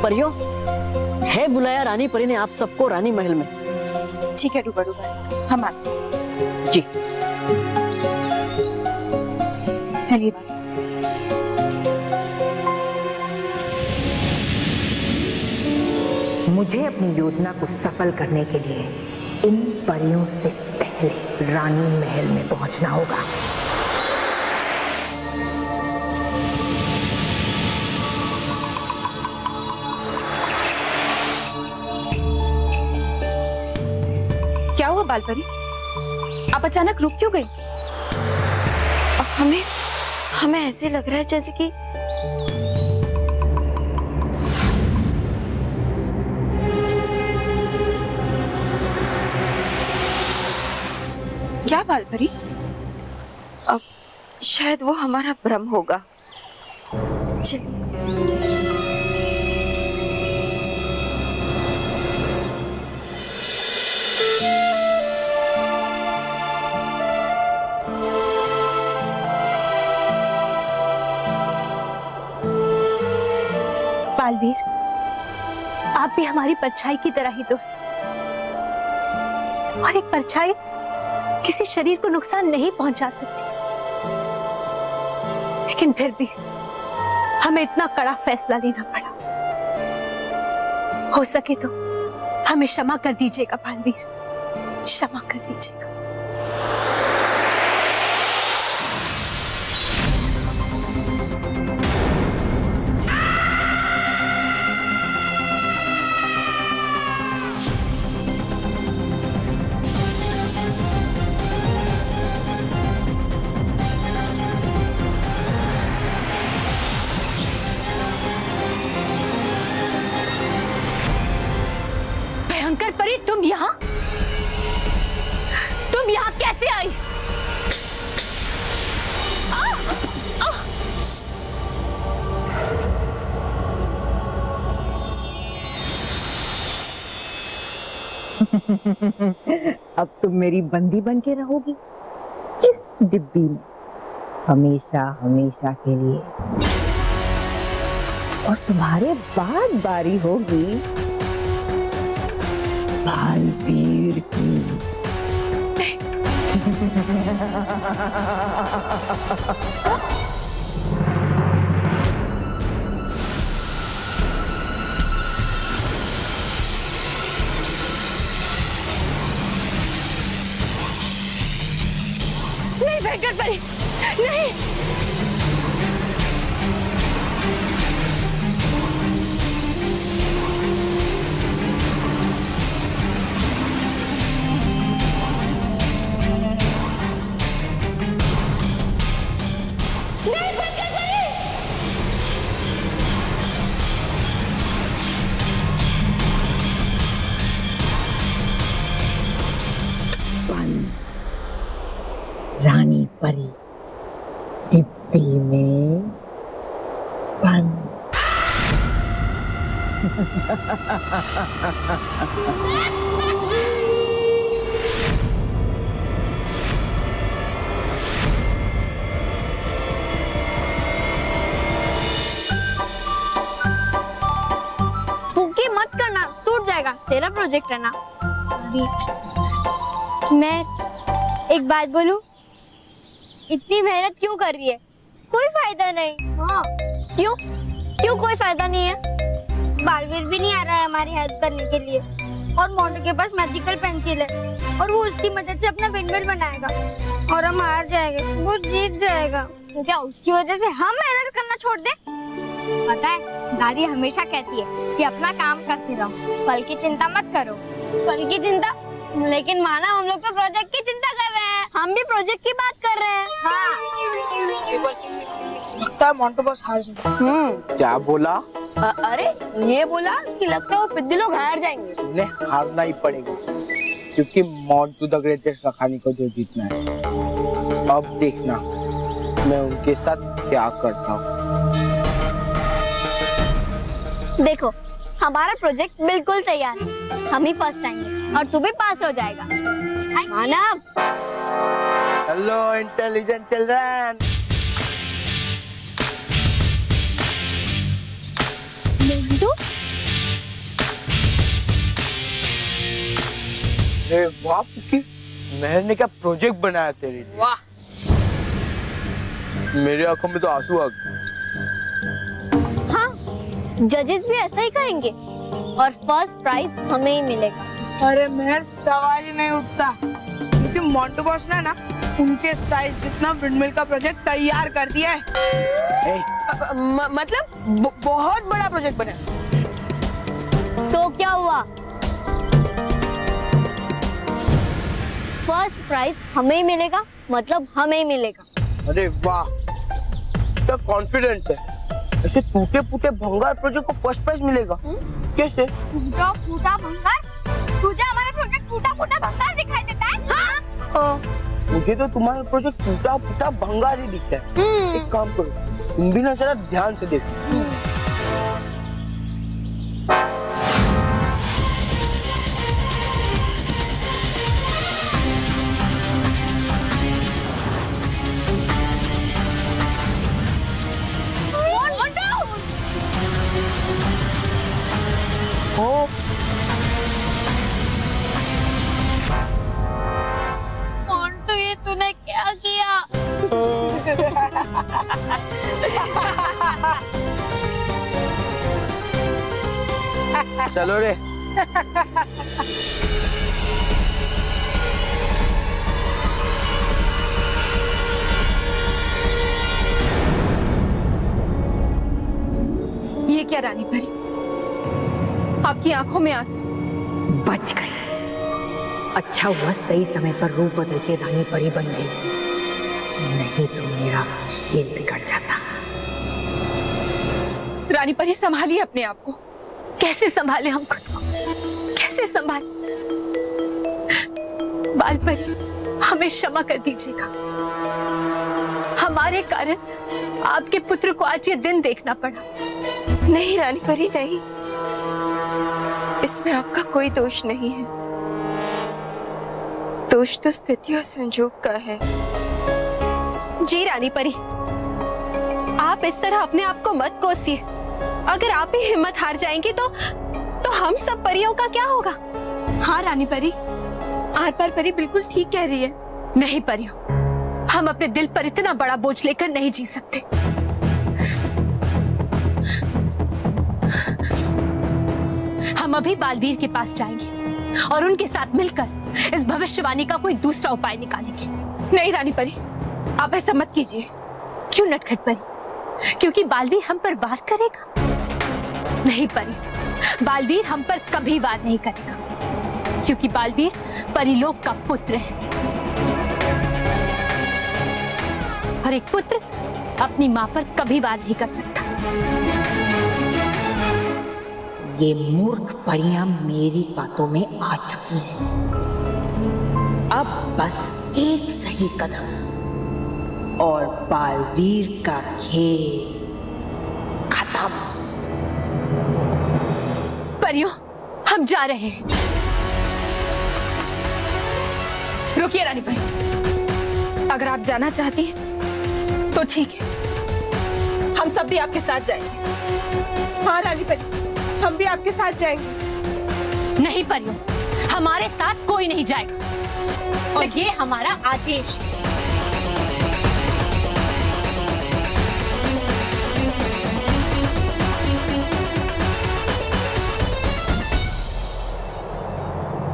परियों, है बुलाया रानी परी ने आप सबको रानी महल में। ठीक है डूबा डूबा, हम आते हैं। जी चलिए। मुझे अपनी योजना को सफल करने के लिए इन परियों से पहले रानी महल में पहुंचना होगा। क्या हुआ बालपरी, आप अचानक रुक क्यों गई? हमें ऐसे लग रहा है जैसे कि क्या बालपरी? अब शायद वो हमारा भ्रम होगा। चलिए। बालवीर, आप भी हमारी परछाई की तरह ही तो है, और एक परछाई किसी शरीर को नुकसान नहीं पहुंचा सकती, लेकिन फिर भी हमें इतना कड़ा फैसला लेना पड़ा। हो सके तो हमें क्षमा कर दीजिएगा बालवीर, क्षमा कर दीजिएगा। भयंकर परी, तुम यहाँ कैसे आई? अब तुम मेरी बंदी बन के रहोगी इस डिब्बी में हमेशा हमेशा के लिए, और तुम्हारे बाद बारी होगी बालवीर की। नहीं भयंकर परी, नहीं। रानी परी डिब्बी में बंद। फूंकी मत करना, टूट जाएगा, तेरा प्रोजेक्ट है ना। मैं एक बात बोलूं, इतनी मेहनत क्यों कर रही है? कोई फायदा नहीं। हाँ, क्यों क्यों कोई फायदा नहीं है? बालवीर भी नहीं आ रहा है हमारी हेल्प करने के लिए, और मोंटू के पास मैजिकल पेंसिल है और वो उसकी मदद से अपना विंडमिल बनाएगा और हम हार जाएंगे, वो जीत जाएगा। तो क्या उसकी वजह से हम मेहनत करना छोड़ दे? पता है दादी हमेशा कहती है कि अपना काम करते रहो, फल की चिंता मत करो। फल की चिंता? लेकिन माना हम लोग तो प्रोजेक्ट की चिंता कर रहे हैं, हम भी प्रोजेक्ट की बात कर रहे हैं। हाँ। लगता है मोंटू बस हार जाएगा। क्या बोला? अरे ये बोला कि लगता है वो पिद्दी लोग हार जाएंगे। उन्हें हारना ही पड़ेगा, क्योंकि मोंटू द ग्रेटेस्ट लखानी को जो जीतना है। अब देखना मैं उनके साथ क्या करता हूँ। देखो हमारा प्रोजेक्ट बिल्कुल तैयार है, हम ही फर्स्ट आएंगे और तू भी पास हो जाएगा। मानव, हेलो इंटेलिजेंट चिल्ड्रन। मोंटू अरे वाह पुकी, मेहर ने क्या प्रोजेक्ट बनाया तेरे लिए। वाह, मेरी आंखों में तो आंसू आ गए। हाँ, जजेस भी ऐसा ही कहेंगे और फर्स्ट प्राइज हमें ही मिलेगा। अरे मेहर सवाल ही नहीं उठता, क्योंकि मोंटू बॉस ने ना उनके साइज जितना विंडमिल का प्रोजेक्ट तैयार कर दिया है। मतलब बहुत बड़ा प्रोजेक्ट बना। तो क्या हुआ? फर्स्ट प्राइज हमें ही मिलेगा, मतलब हमें ही मिलेगा। अरे वाह, क्या कॉन्फिडेंस है। ऐसे टूटे फूटे भंगार प्रोजेक्ट को फर्स्ट प्राइज मिलेगा? कैसे? टूटा फूटा भंगार? तुझे हमारा प्रोजेक्ट टूटा फूटा भंगार दिखाई देता है? हाँ, मुझे तो तुम्हारा प्रोजेक्ट टूटा फूटा भंगार ही दिखता है। एक काम करो, तुम भी ना जरा ध्यान से देखो। ओ, मोंटू, ये तूने क्या किया? चलो रे। ये क्या रानी परी, आपकी आंखों में आंसू? बच गई। अच्छा हुआ सही समय पर रूप बदल के रानी परी बन गई, नहीं तो मेरा खेल बिगड़ जाता। रानी परी, संभालिए अपने आप को। कैसे संभाले हम खुद को, कैसे संभाले? बाल परी, हमें क्षमा कर दीजिएगा। हमारे कारण आपके पुत्र को आज ये दिन देखना पड़ा। नहीं रानी परी, नहीं, इसमें आपका कोई दोष नहीं है। दोष तो स्थिति और संजोग का है। जी रानी परी, आप इस तरह अपने आप को मत कोसिए। अगर आप ही हिम्मत हार जाएंगी तो हम सब परियों का क्या होगा? हाँ रानी परी, आर पार परी बिल्कुल ठीक कह रही है। नहीं परियों, हम अपने दिल पर इतना बड़ा बोझ लेकर नहीं जी सकते। हम अभी बालवीर के पास जाएंगे और उनके साथ मिलकर इस भविष्यवाणी का कोई दूसरा उपाय निकालेंगे। नहीं रानी परी, आप ऐसा मत कीजिए। क्यों नटखट परी? क्योंकि बालवीर हम पर वार करेगा? नहीं परी, बालवीर हम पर कभी वार नहीं करेगा, क्योंकि बालवीर परिलोक का पुत्र है और एक पुत्र अपनी मां पर कभी वार नहीं कर सकता। ये मूर्ख परियां मेरी बातों में आ चुकी हैं। अब बस एक सही कदम और बालवीर का खेल खत्म। परियों, हम जा रहे हैं। रुकिए रानी परी, अगर आप जाना चाहती हैं तो ठीक है, हम सब भी आपके साथ जाएंगे। हाँ रानी परी, हम भी आपके साथ जाएंगे। नहीं परियों, हमारे साथ कोई नहीं जाएगा और ये हमारा आदेश है।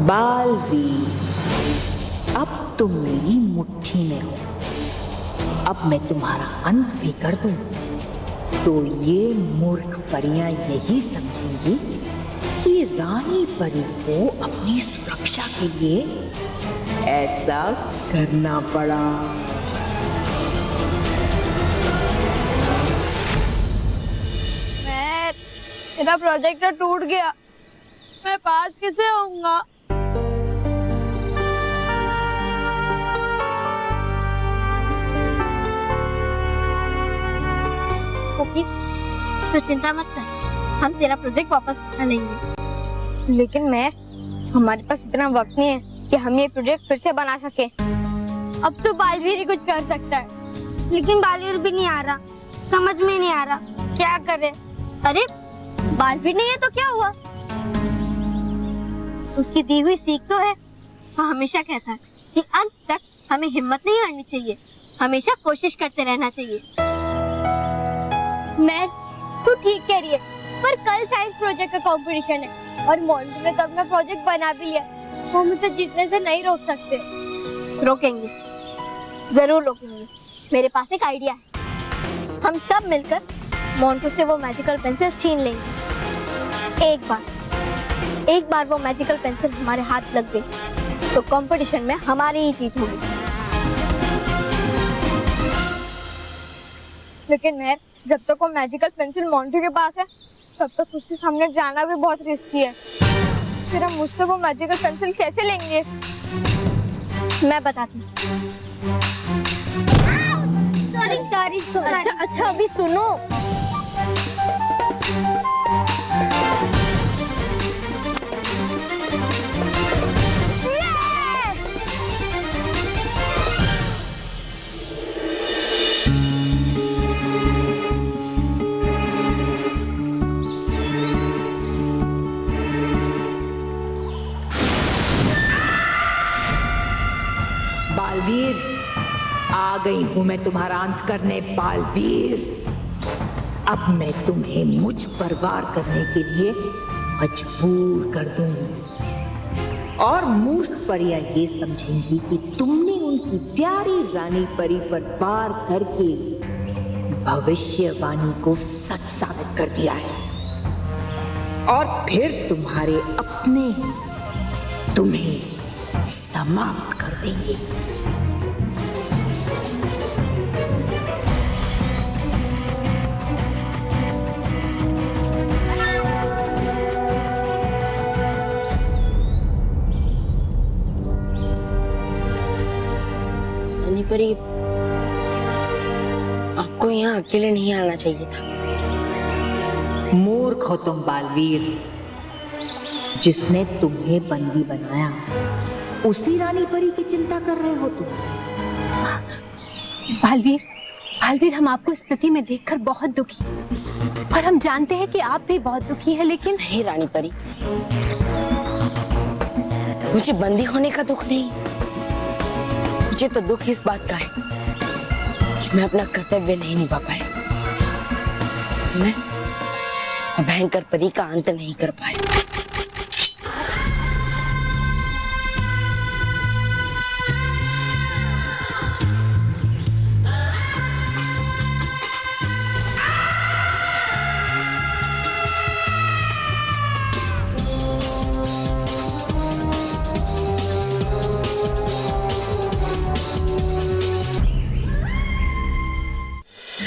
बालवीर, अब तुम मेरी मुट्ठी में हो। अब मैं तुम्हारा अंत भी कर दूं तो ये मूर्ख परियां यही समझेंगी कि रानी परी को अपनी सुरक्षा के लिए ऐसा करना पड़ा। मेरा प्रोजेक्ट टूट गया, मैं पास किसे होऊंगा? तो चिंता मत कर, हम तेरा प्रोजेक्ट वापस बना लेंगे। लेकिन मैं, हमारे पास इतना वक्त नहीं है कि हम ये प्रोजेक्ट फिर से बना सके। अब तो बालवीर ही कुछ कर सकता है, लेकिन बालवीर भी नहीं आ रहा, समझ में नहीं आ रहा क्या करे। अरे बालवीर नहीं है तो क्या हुआ? उसकी दी हुई सीख तो है, पापा हमेशा कहता है कि अंत तक हमें हिम्मत नहीं हारनी चाहिए, हमेशा कोशिश करते रहना चाहिए। मैं तू ठीक कह रही है, पर कल साइंस प्रोजेक्ट का कंपटीशन है और मोंटू ने तो अपना प्रोजेक्ट बना भी लिया, तो हम उसे जीतने से नहीं रोक सकते। रोकेंगे, जरूर रोकेंगे। मेरे पास एक आइडिया है। हम सब मिलकर मोंटू से वो मैजिकल पेंसिल छीन लेंगे। एक बार वो मैजिकल पेंसिल हमारे हाथ लग गई तो कंपटीशन में हमारी ही जीत होगी। लेकिन मैं जब तक वो मैजिकल पेंसिल मोंटू के पास है तब तक उसके सामने जाना भी बहुत रिस्की है। फिर हम मुझसे वो मैजिकल पेंसिल कैसे लेंगे? मैं बताती हूँ। अच्छा अभी सुनो। बालवीर, आ गई हूं मैं तुम्हारा अंत करने। बालवीर, अब मैं तुम्हें मुझ पर वार करने के लिए मजबूर कर दूंगी और मूर्ख परियां ये समझेंगी कि तुमने उनकी प्यारी रानी परी पर वार करके भविष्यवाणी को सच साबित कर दिया है और फिर तुम्हारे अपने ही तुम्हें समाप्त कर देंगे। रानी परी, आपको यहाँ अकेले नहीं आना चाहिए था। मूर्ख हो तुम बालवीर। जिसने तुम्हें बंदी बनाया उसी रानी परी की चिंता कर रहे हो तुम। बालवीर, हम आपको स्थिति में देखकर बहुत दुखी और हम जानते हैं कि आप भी बहुत दुखी हैं, लेकिन नहीं रानी परी, मुझे बंदी होने का दुख नहीं, मुझे तो दुख इस बात का है कि मैं अपना कर्तव्य नहीं निभा पाया। मैं भयंकर परी का अंत नहीं कर पाया।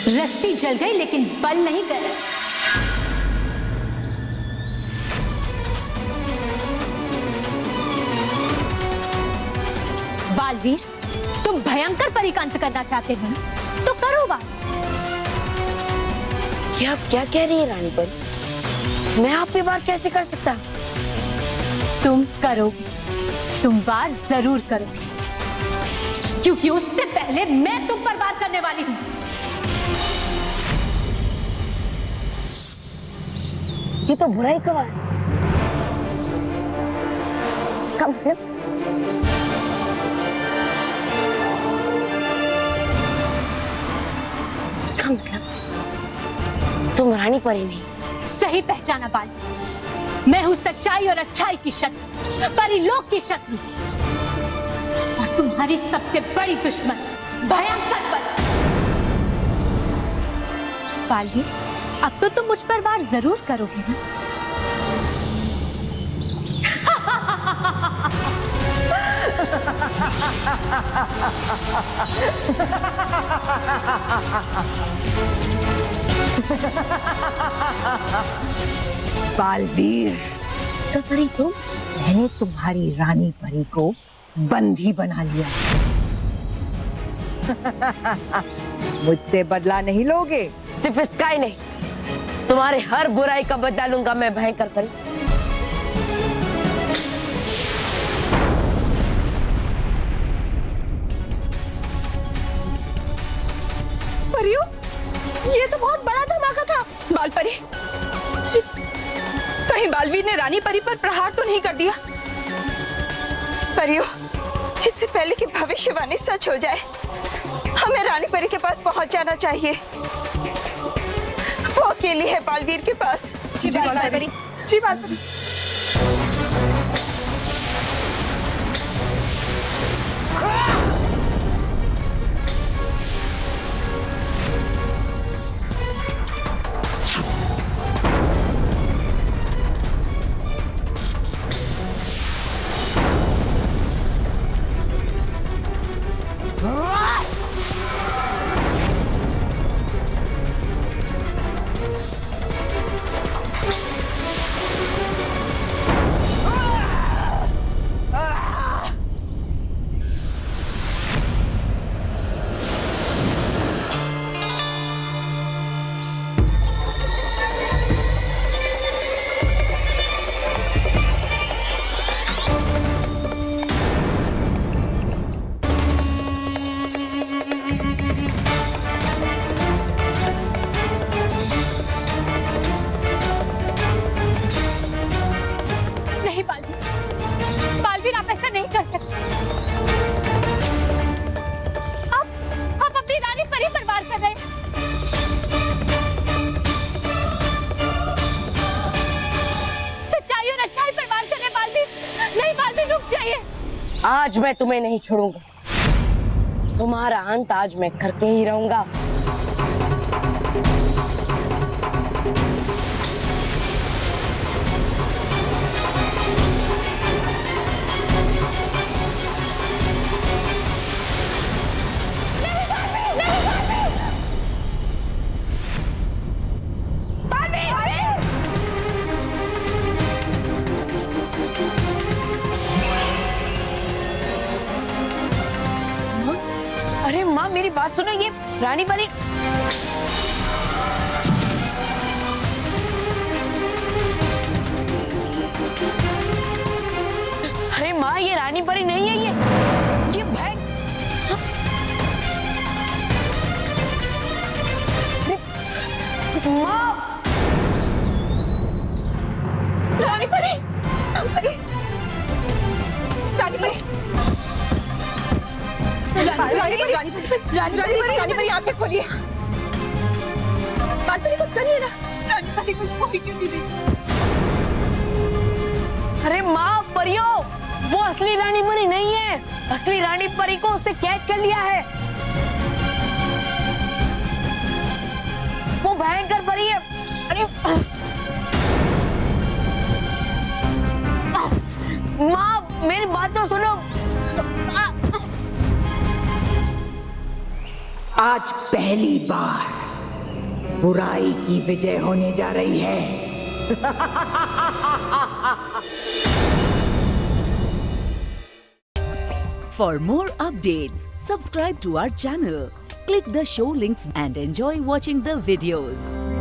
रस्सी जल गई लेकिन बल नहीं गया। बालवीर, तुम भयंकर परी का अंत करना चाहते हो ना, तो करो बात। ये आप क्या कह रही है रानी परी? मैं आप पे वार कैसे कर सकता? तुम करोगे, तुम वार जरूर करोगे, क्योंकि उससे पहले मैं तुम पर वार करने वाली हूं। ये तो बुराई का वार है। इसका मतलब तुम रानी परी नहीं। सही पहचाना बाल। मैं हूं सच्चाई और अच्छाई की शक्ति, परिलोक की शक्ति, और तुम्हारी सबसे बड़ी दुश्मन भयंकर परी। बालवीर, अब तो तुम मुझ पर वार जरूर करोगे ना? बालवीर, तो परी तुम? मैंने तुम्हारी रानी परी को बंदी बना लिया। मुझसे बदला नहीं लोगे? सिर्फ इसका ही नहीं, तुम्हारे हर बुराई का बदला लूंगा मैं भयंकर परी। परियों, ये तो बहुत बड़ा धमाका था। बाल परी, कहीं बालवीर ने रानी परी पर प्रहार तो नहीं कर दिया? परियों, इससे पहले कि भविष्यवाणी सच हो जाए, हमें रानी परी के पास पहुंच जाना चाहिए। वो अकेली है बालवीर के पास। जी बालपरी, जी बालपरी। बालवीर, आप ऐसा नहीं कर सकते। आप अपनी रानी परी पर वार कर रहे हैं। सच्चाई और अच्छाई पर वार कर रहे हैं बालवीर। नहीं बालवीर, रुक जाइए। आज मैं तुम्हें नहीं छोड़ूंगा। तुम्हारा अंत आज मैं करके ही रहूंगा। अरे माँ, मेरी बात सुनो। ये रानी परी अरे माँ, ये रानी परी नहीं है। ये भैंस। माँ, रानी परी, रानी परी, रानी परी आंखें खोलिए। बालपरी कुछ करिए ना। रानी परी कुछ बोल क्यों नहीं रही? अरे माँ, परियों, वो असली रानी परी नहीं है। असली रानी परी को उसने कैद कर लिया है। वो भयंकर परी है। अरे माँ, मेरी बात तो सुनो। आज पहली बार बुराई की विजय होने जा रही है। For more updates, subscribe to our channel, click the show links and enjoy watching the videos.